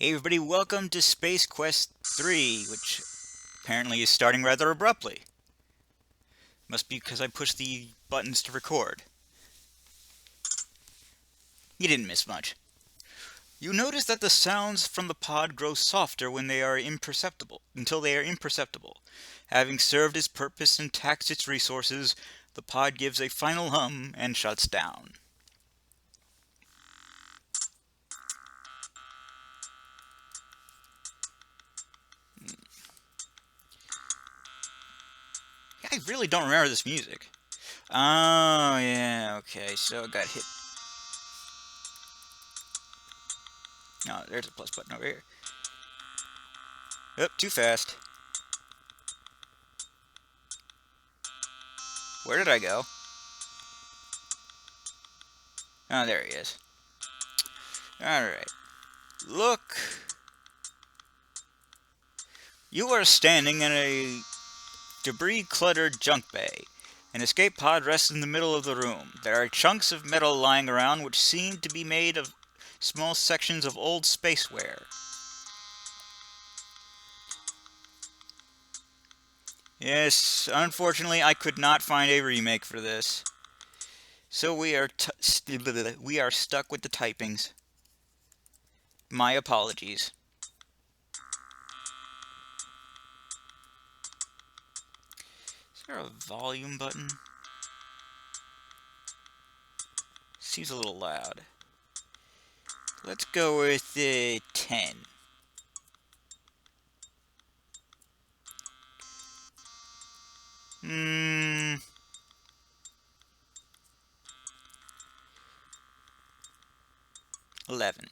Hey everybody, welcome to Space Quest 3, which apparently is starting rather abruptly. Must be because I pushed the buttons to record. You didn't miss much. You notice that the sounds from the pod grow softer when they are imperceptible, until they are imperceptible. Having served its purpose and taxed its resources, the pod gives a final hum and shuts down. I really don't remember this music. Oh, yeah, okay, so I got hit. Oh, there's a plus button over here. Oh, too fast. Where did I go? Oh, there he is. Alright. Look. You are standing in a debris-cluttered junk bay. An escape pod rests in the middle of the room. There are chunks of metal lying around which seem to be made of small sections of old spaceware. Yes, unfortunately I could not find a remake for this. So we are stuck with the typings. My apologies. Is there a volume button? Seems a little loud. Let's go with 10. Hmm. 11.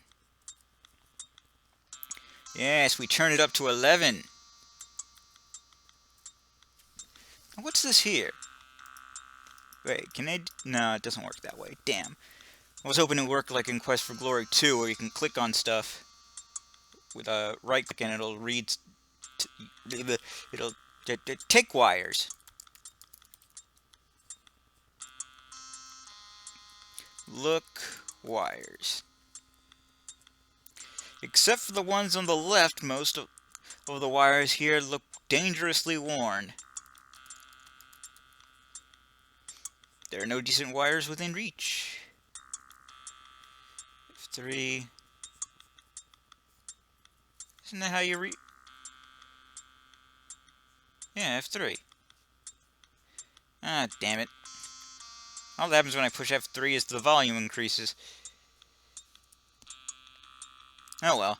Yes, we turn it up to 11. What's this here? Wait, can I... No, it doesn't work that way. Damn. I was hoping it would work like in Quest for Glory 2, where you can click on stuff with a right click and it'll read... It'll take wires. Look, wires. Except for the ones on the left, most of the wires here look dangerously worn. There are no decent wires within reach. F3. Isn't that how you Yeah, F3. Ah, damn it. All that happens when I push F3 is the volume increases. Oh well.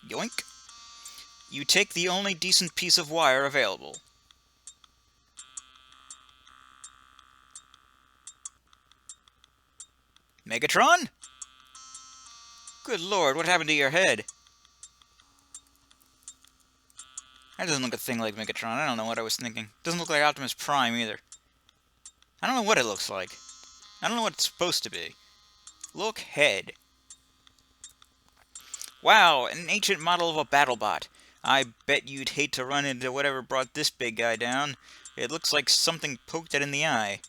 Yoink. You take the only decent piece of wire available. Megatron? Good lord, what happened to your head? That doesn't look a thing like Megatron. I don't know what I was thinking. Doesn't look like Optimus Prime either. I don't know what it looks like. I don't know what it's supposed to be. Look, head. Wow, an ancient model of a BattleBot. I bet you'd hate to run into whatever brought this big guy down. It looks like something poked it in the eye.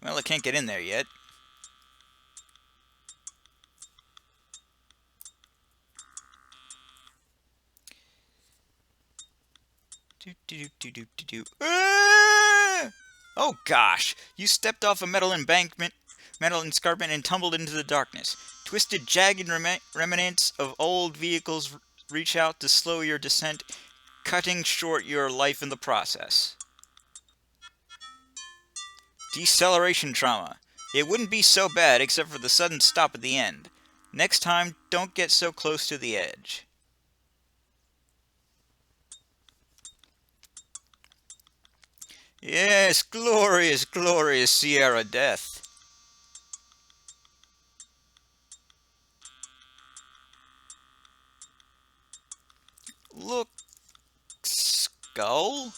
Well, it can't get in there yet. Ah! Oh gosh! You stepped off a metal escarpment and tumbled into the darkness. Twisted, jagged remnants of old vehicles reach out to slow your descent, cutting short your life in the process. Deceleration trauma. It wouldn't be so bad except for the sudden stop at the end. Next time, don't get so close to the edge. Yes, glorious, glorious Sierra death. Look, skull?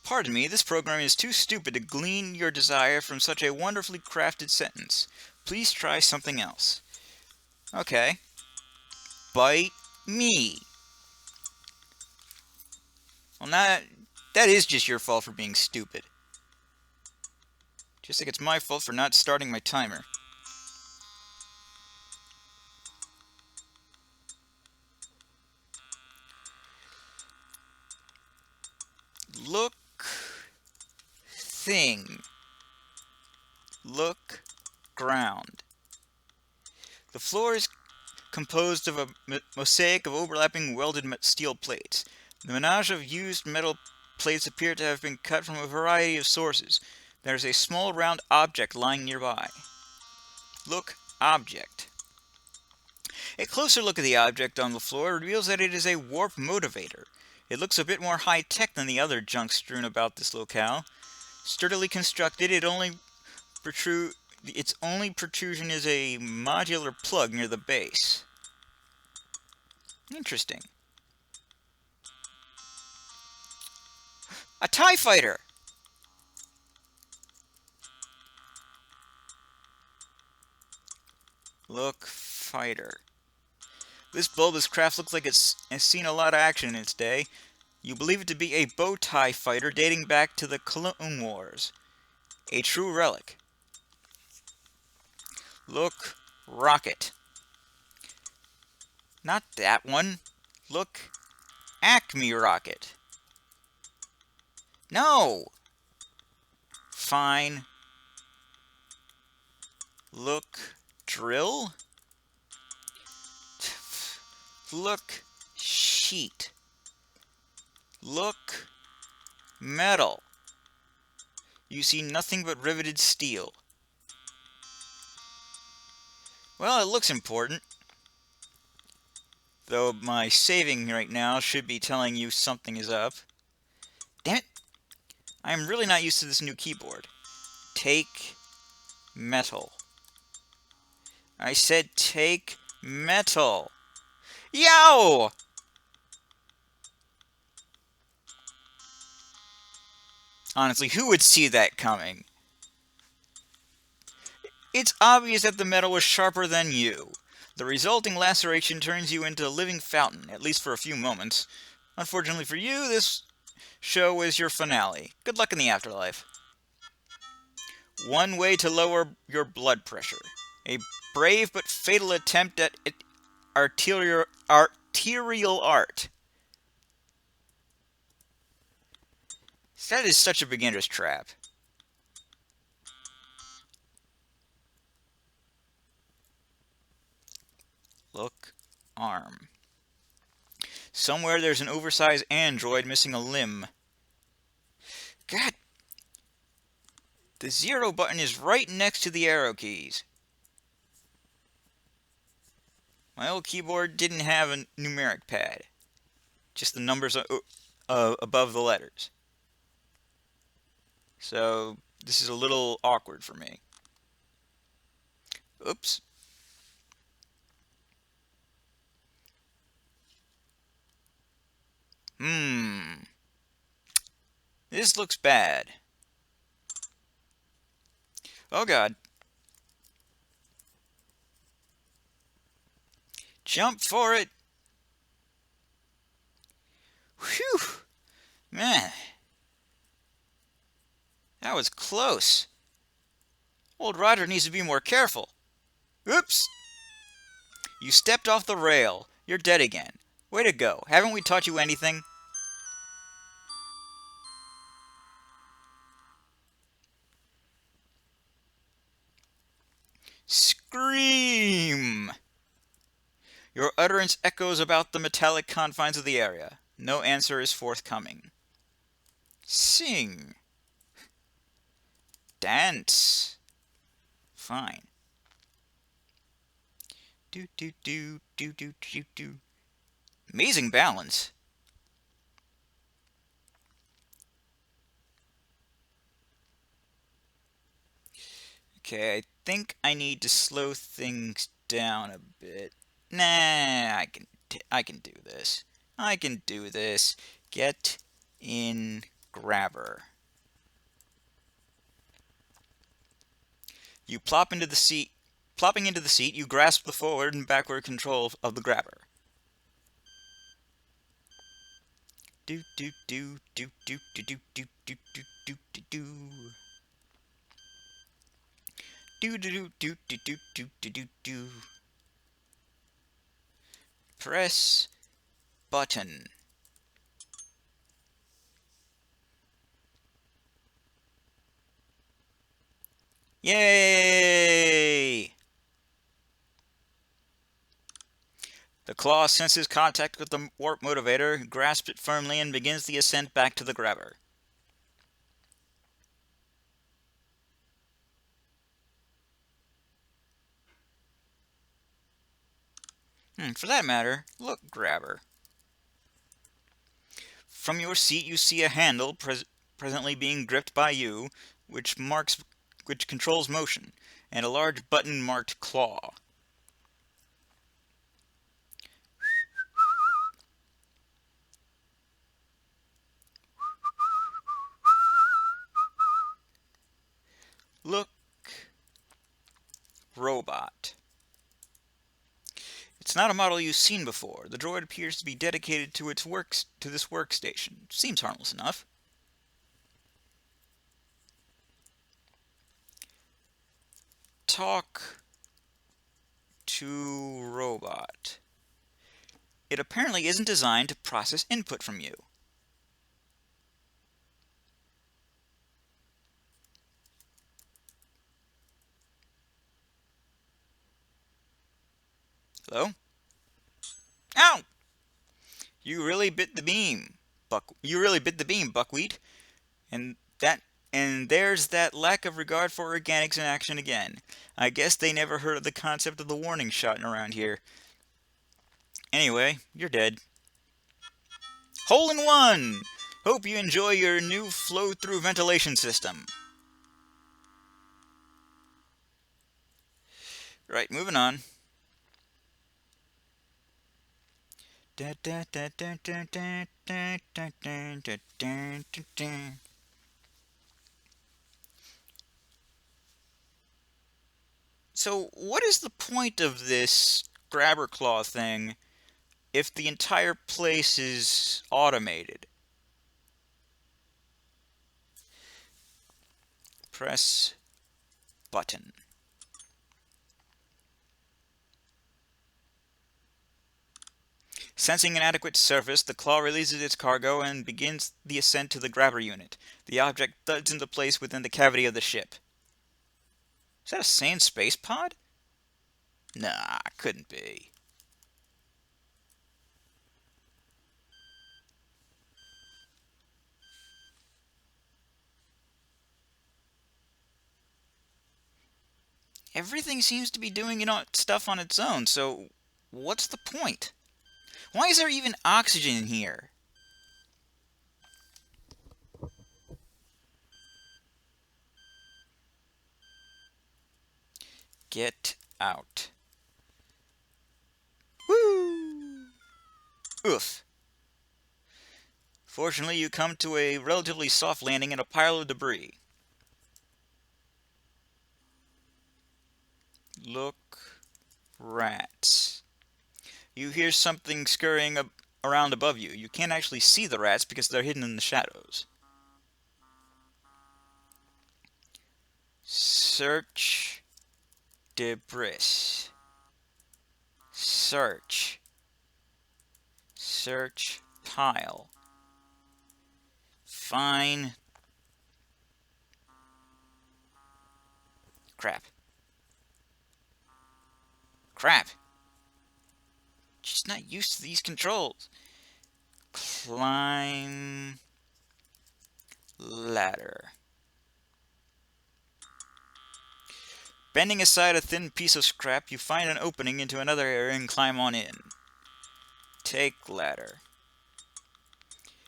Pardon me, this program is too stupid to glean your desire from such a wonderfully crafted sentence. Please try something else. Okay. Bite me. Well, that is just your fault for being stupid. Just think it's my fault for not starting my timer. Look. Thing. Look. Ground. The floor is composed of a mosaic of overlapping welded steel plates. The menage of used metal plates appear to have been cut from a variety of sources. There is a small round object lying nearby. Look, object. A closer look at the object on the floor reveals that it is a warp motivator. It looks a bit more high-tech than the other junk strewn about this locale. Sturdily constructed, its only protrusion is a modular plug near the base. Interesting. A TIE fighter! Look, fighter. This bulbous craft looks like it's seen a lot of action in its day. You believe it to be a bow tie fighter dating back to the Clone Wars. A true relic. Look, rocket. Not that one. Look, Acme rocket. No! Fine. Look, drill. Look, sheet. Look, metal. You see nothing but riveted steel. Well, it looks important. Though my saving right now should be telling you something is up. Damn it! I am really not used to this new keyboard. Take metal. I said take metal. Yow! Honestly, who would see that coming? It's obvious that the metal was sharper than you. The resulting laceration turns you into a living fountain, at least for a few moments. Unfortunately for you, this show is your finale. Good luck in the afterlife. One way to lower your blood pressure. A brave but fatal attempt at arterial art. That is such a beginner's trap. Look, arm. Somewhere there's an oversized android missing a limb. God. The 0 button is right next to the arrow keys. My old keyboard didn't have a numeric pad. Just the numbers above the letters. So, this is a little awkward for me. Oops. This looks bad. Oh god. Jump for it. Whew. Man. That was close. Old Roger needs to be more careful. Oops. You stepped off the rail. You're dead again. Way to go. Haven't we taught you anything? Scream! Your utterance echoes about the metallic confines of the area. No answer is forthcoming. Sing. Dance. Fine. Do do do do do do do. Amazing balance. Okay, I think I need to slow things down a bit. Nah, I can do this. I can do this. Get in grabber. You plop into the seat. Plopping into the seat, you grasp the forward and backward control of the grabber. Do do do do do do do do do do do do do. Do do do do do do do do do. Press button. Yay! The claw senses contact with the warp motivator, grasps it firmly, and begins the ascent back to the grabber. For that matter, look, grabber. From your seat you see a handle presently being gripped by you, which controls motion, and a large button marked claw. Look, robot. It's not a model you've seen before. The droid appears to be dedicated to this workstation. Seems harmless enough. Talk to robot. It apparently isn't designed to process input from you. Hello? Ow! You really bit the beam, Buckwheat. And there's that lack of regard for organics in action again. I guess they never heard of the concept of the warning shot around here. Anyway, you're dead. Hole in one! Hope you enjoy your new flow-through ventilation system. Right, moving on. So, what is the point of this grabber claw thing if the entire place is automated? Press button. Sensing an adequate surface, the claw releases its cargo and begins the ascent to the grabber unit. The object thuds into place within the cavity of the ship. Is that a sane space pod? Nah, couldn't be. Everything seems to be doing stuff on its own, so what's the point? Why is there even oxygen in here? Get out. Woo! Oof. Fortunately, you come to a relatively soft landing in a pile of debris. Look, rats. You hear something scurrying around above you. You can't actually see the rats because they're hidden in the shadows. Search debris. Search. Search pile. Fine. Crap. Crap. Just not used to these controls. Climb ladder. Bending aside a thin piece of scrap, you find an opening into another area and climb on in. Take ladder.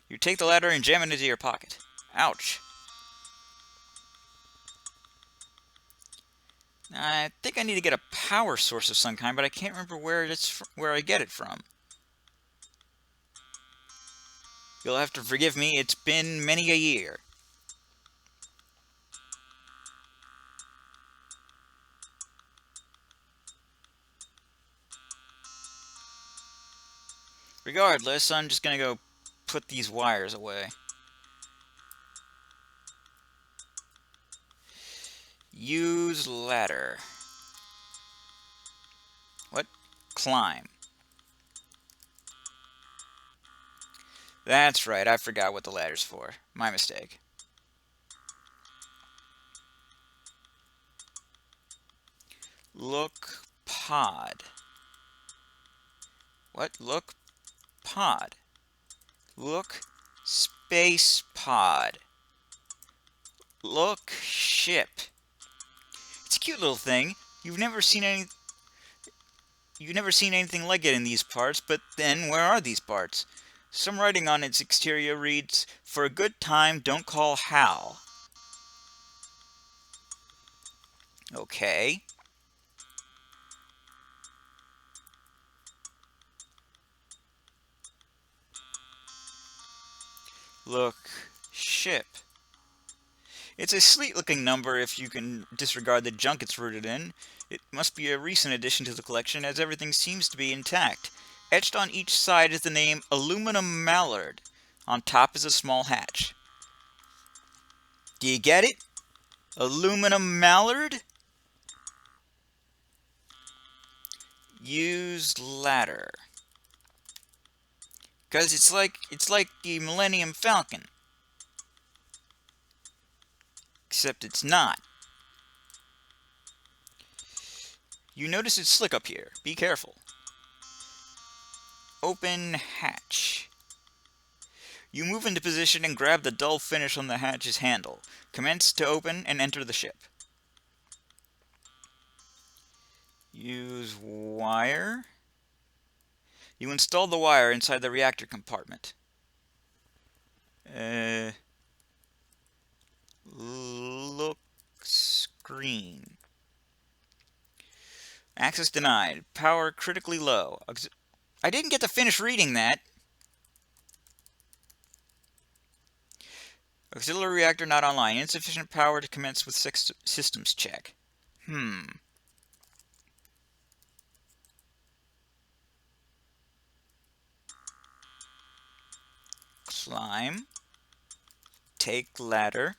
You take the ladder and jam it into your pocket. Ouch. I think I need to get a power source of some kind, but I can't remember where I get it from. You'll have to forgive me, it's been many a year. Regardless, I'm just gonna go put these wires away. Use ladder. What? Climb. That's right, I forgot what the ladder's for. My mistake. Look pod. What? Look pod. Look space pod. Look ship. It's a cute little thing. You've never seen anything like it in these parts, but then where are these parts? Some writing on its exterior reads, "For a good time, don't call Hal." Okay. Look ship. It's a sleek-looking number if you can disregard the junk it's rooted in. It must be a recent addition to the collection, as everything seems to be intact. Etched on each side is the name Aluminum Mallard. On top is a small hatch. Do you get it? Aluminum Mallard? Use ladder. Because it's like the Millennium Falcon. Except it's not. You notice it's slick up here. Be careful. Open hatch. You move into position and grab the dull finish on the hatch's handle. Commence to open and enter the ship. Use wire. You install the wire inside the reactor compartment. Look screen. Access denied. Power critically low. I didn't get to finish reading that. Auxiliary reactor not online. Insufficient power to commence with systems check. Climb. Take ladder.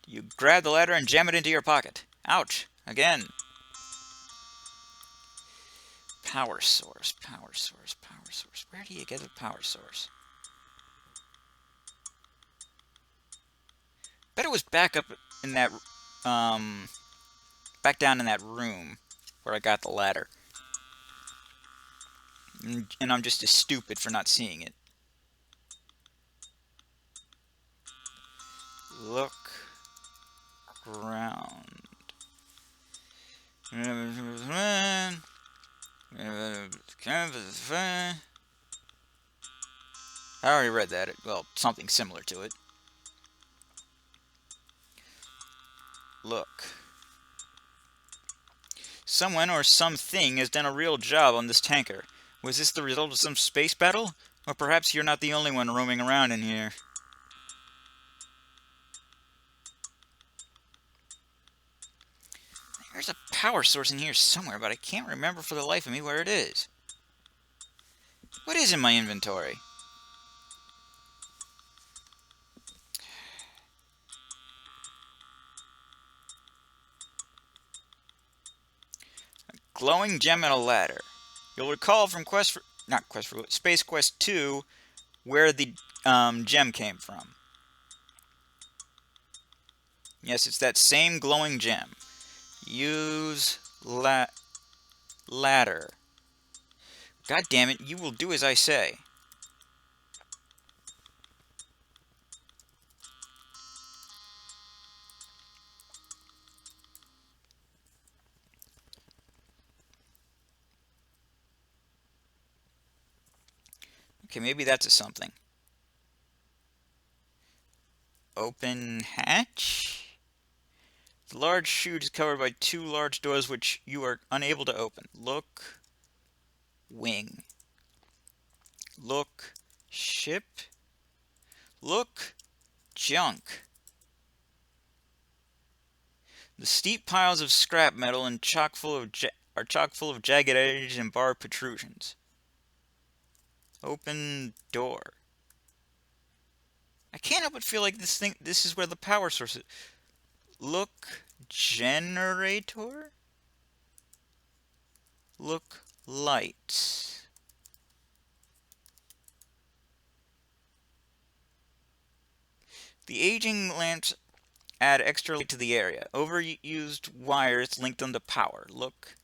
You grab the ladder and jam it into your pocket. Ouch. Again. Power source. Power source. Power source. Where do you get the power source? Bet it was back up in that, back down in that room where I got the ladder. And I'm just as stupid for not seeing it. Look ground. I already read that. Well, something similar to it. Look. Someone or something has done a real job on this tanker. Was this the result of some space battle? Or perhaps you're not the only one roaming around in here. There's a power source in here somewhere, but I can't remember for the life of me where it is. What is in my inventory? A glowing gem and a ladder. You'll recall from Space Quest 2 where the gem came from. Yes, it's that same glowing gem. Use ladder. God damn it, you will do as I say. Okay, maybe that's a something. Open hatch. The large chute is covered by two large doors which you are unable to open. Look wing. Look ship. Look junk. The steep piles of scrap metal and chock full of jagged edges and barred protrusions. Open door. I can't help but feel like this is where the power source is. Look, generator? Look, light. The aging lamps add extra light to the area. Overused wires linked them to power. Look,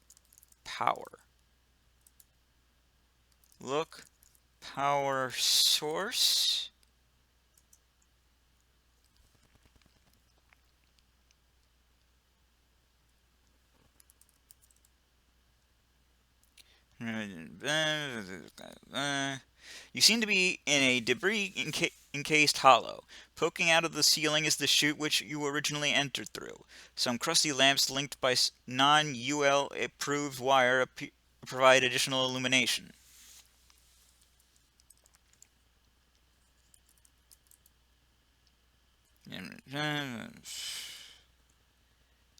power. Look, power source. You seem to be in a debris encased hollow. Poking out of the ceiling is the chute which you originally entered through. Some crusty lamps linked by non-UL approved wire provide additional illumination.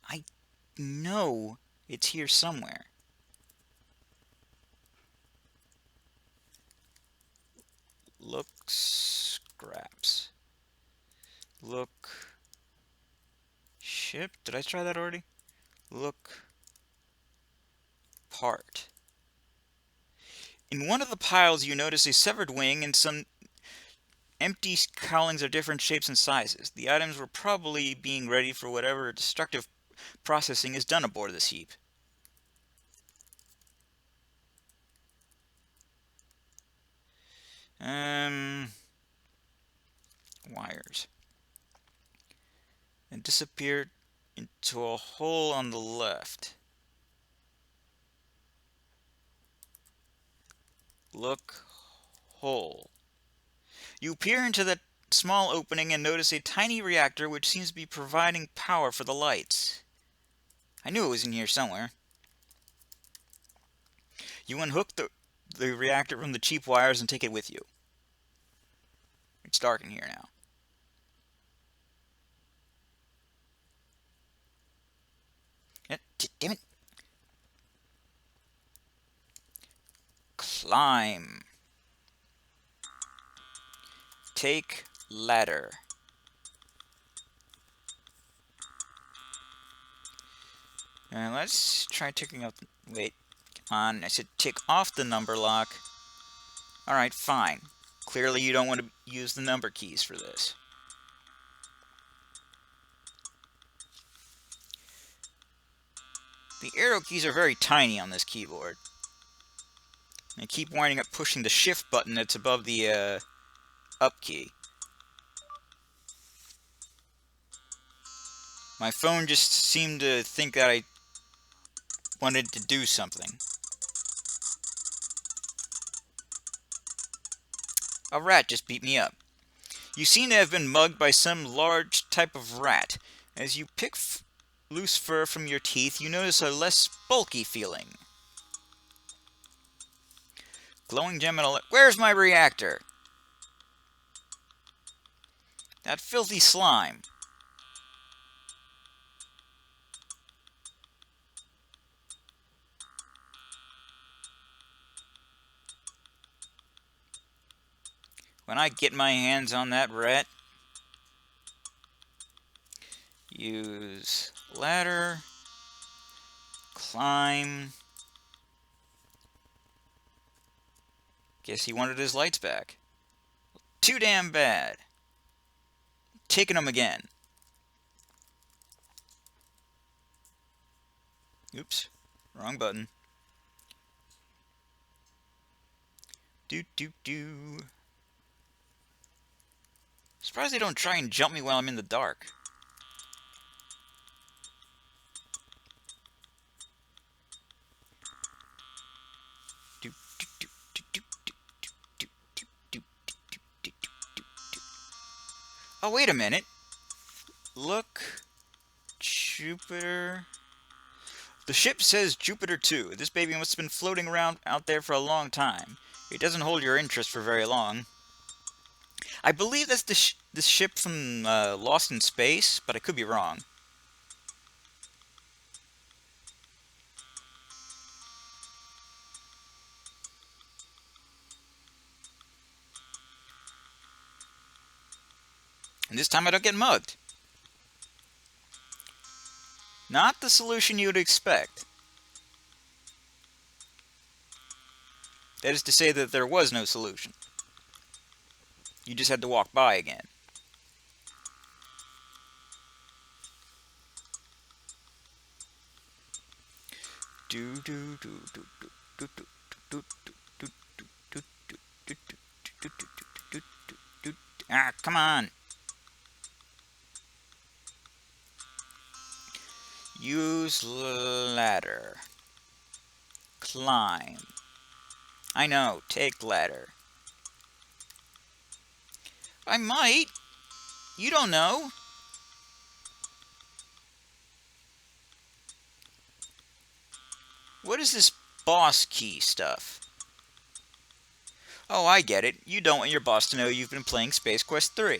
I know it's here somewhere. Look, scraps. Look, ship. Did I try that already? Look, part. In one of the piles, you notice a severed wing and some empty cowlings of different shapes and sizes. The items were probably being ready for whatever destructive processing is done aboard this heap. Wires. And disappeared into a hole on the left. Look, hole. You peer into the small opening and notice a tiny reactor which seems to be providing power for the lights. I knew it was in here somewhere. You unhook the reactor from the cheap wires and take it with you. It's dark in here now. Damn it. Climb. Take ladder. And let's try taking out wait, come on. I said tick off the number lock. Alright, fine. Clearly you don't want to use the number keys for this. The arrow keys are very tiny on this keyboard. I keep winding up pushing the shift button that's above the up key. My phone just seemed to think that I wanted to do something. A rat just beat me up. You seem to have been mugged by some large type of rat. As you pick loose fur from your teeth, you notice a less bulky feeling. Glowing gem and where's my reactor? That filthy slime. When I get my hands on that rat, use ladder, climb. Guess he wanted his lights back. Too damn bad. Taking them again. Oops, wrong button. Do. Surprised they don't try and jump me while I'm in the dark. Oh, wait a minute. Look, Jupiter. The ship says Jupiter 2. This baby must have been floating around out there for a long time. It doesn't hold your interest for very long. I believe that's this ship from Lost in Space, but I could be wrong. And this time I don't get mugged. Not the solution you would expect. That is to say that there was no solution. You just had to walk by again. Ah, come on. Use ladder. Climb. I know, take ladder. I might. You don't know. What is this boss key stuff? Oh, I get it. You don't want your boss to know you've been playing Space Quest 3.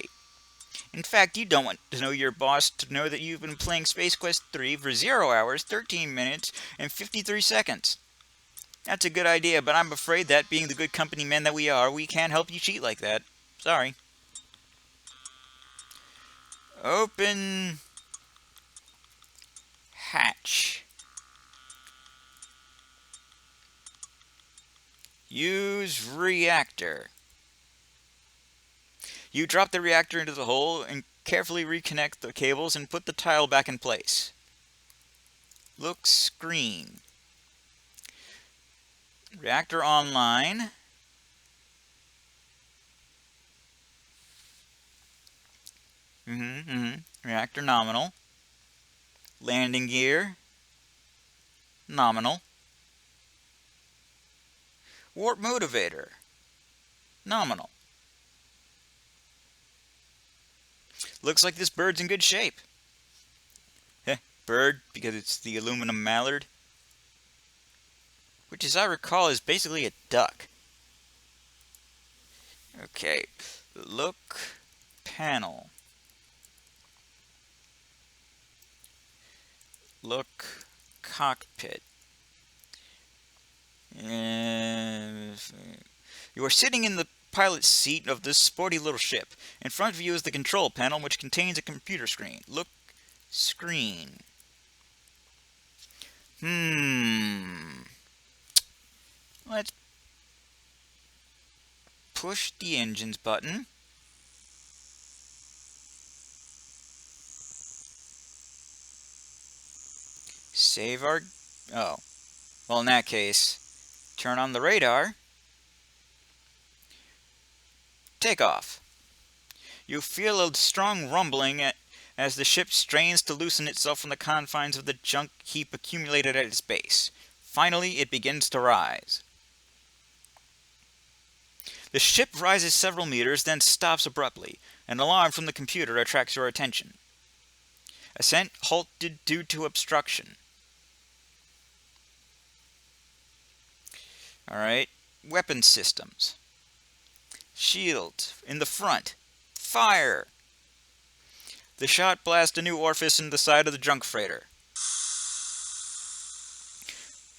In fact, you don't want to know your boss to know that you've been playing Space Quest 3 for 0 hours, 13 minutes, and 53 seconds. That's a good idea, but I'm afraid that, being the good company men that we are, we can't help you cheat like that. Sorry. Open hatch. Use reactor. You drop the reactor into the hole and carefully reconnect the cables and put the tile back in place. Look screen. Reactor online. Reactor nominal. Landing gear. Nominal. Warp motivator. Nominal. Looks like this bird's in good shape. Heh, bird, because it's the aluminum mallard. Which, as I recall, is basically a duck. Okay, look panel. Look cockpit. You are sitting in the pilot's seat of this sporty little ship. In front of you is the control panel, which contains a computer screen. Look screen. Let's push the engines button. Save our... Oh. Well, in that case, turn on the radar. Take off. You feel a strong rumbling as the ship strains to loosen itself from the confines of the junk heap accumulated at its base. Finally, it begins to rise. The ship rises several meters, then stops abruptly. An alarm from the computer attracts your attention. Ascent halted due to obstruction. Alright, weapon systems. Shield in the front. Fire! The shot blasts a new orifice in the side of the junk freighter.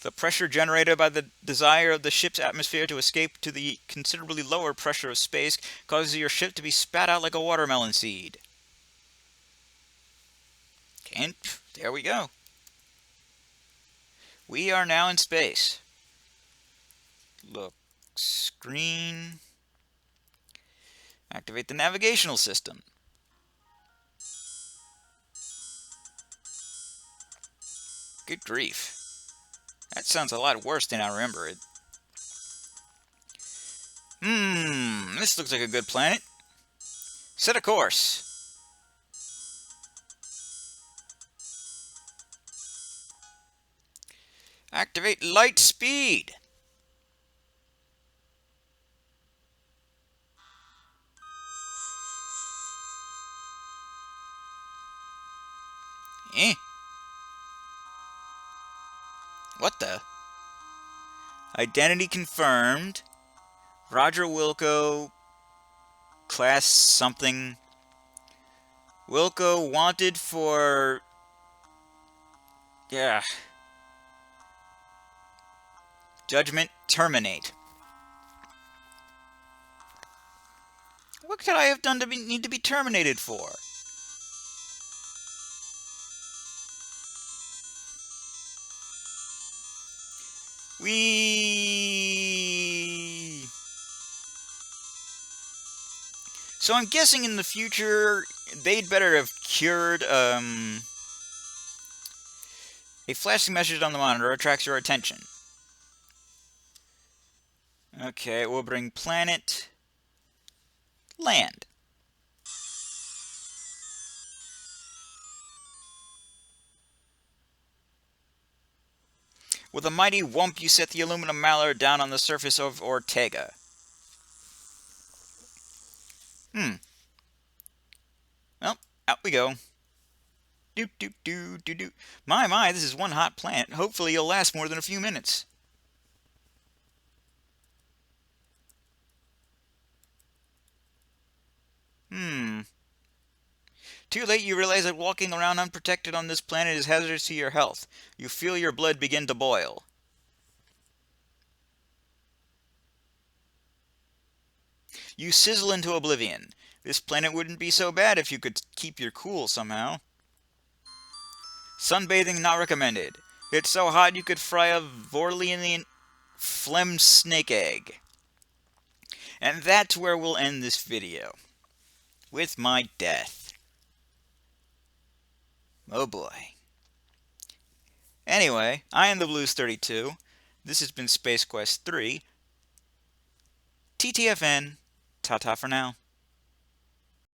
The pressure generated by the desire of the ship's atmosphere to escape to the considerably lower pressure of space causes your ship to be spat out like a watermelon seed. And there we go. We are now in space. Look screen. Activate the navigational system. Good grief. That sounds a lot worse than I remember it. This looks like a good planet. Set a course. Activate light speed. What the? Identity confirmed. Roger Wilco. Class something. Wilco wanted for... Yeah. Judgment terminate. What could I have done to need to be terminated for? We. So I'm guessing in the future they'd better have cured a flashing message on the monitor attracts your attention. Okay, we'll bring planet land. With a mighty whump, you set the aluminum mallard down on the surface of Ortega. Well, out we go. Doop doop doo doo doo. My, this is one hot plant. Hopefully you'll last more than a few minutes. Too late, you realize that walking around unprotected on this planet is hazardous to your health. You feel your blood begin to boil. You sizzle into oblivion. This planet wouldn't be so bad if you could keep your cool somehow. Sunbathing not recommended. It's so hot you could fry a Vorlian phlegm snake egg. And that's where we'll end this video. With my death. Oh boy. Anyway, I am the Blues32. This has been Space Quest 3. TTFN. Ta-ta for now.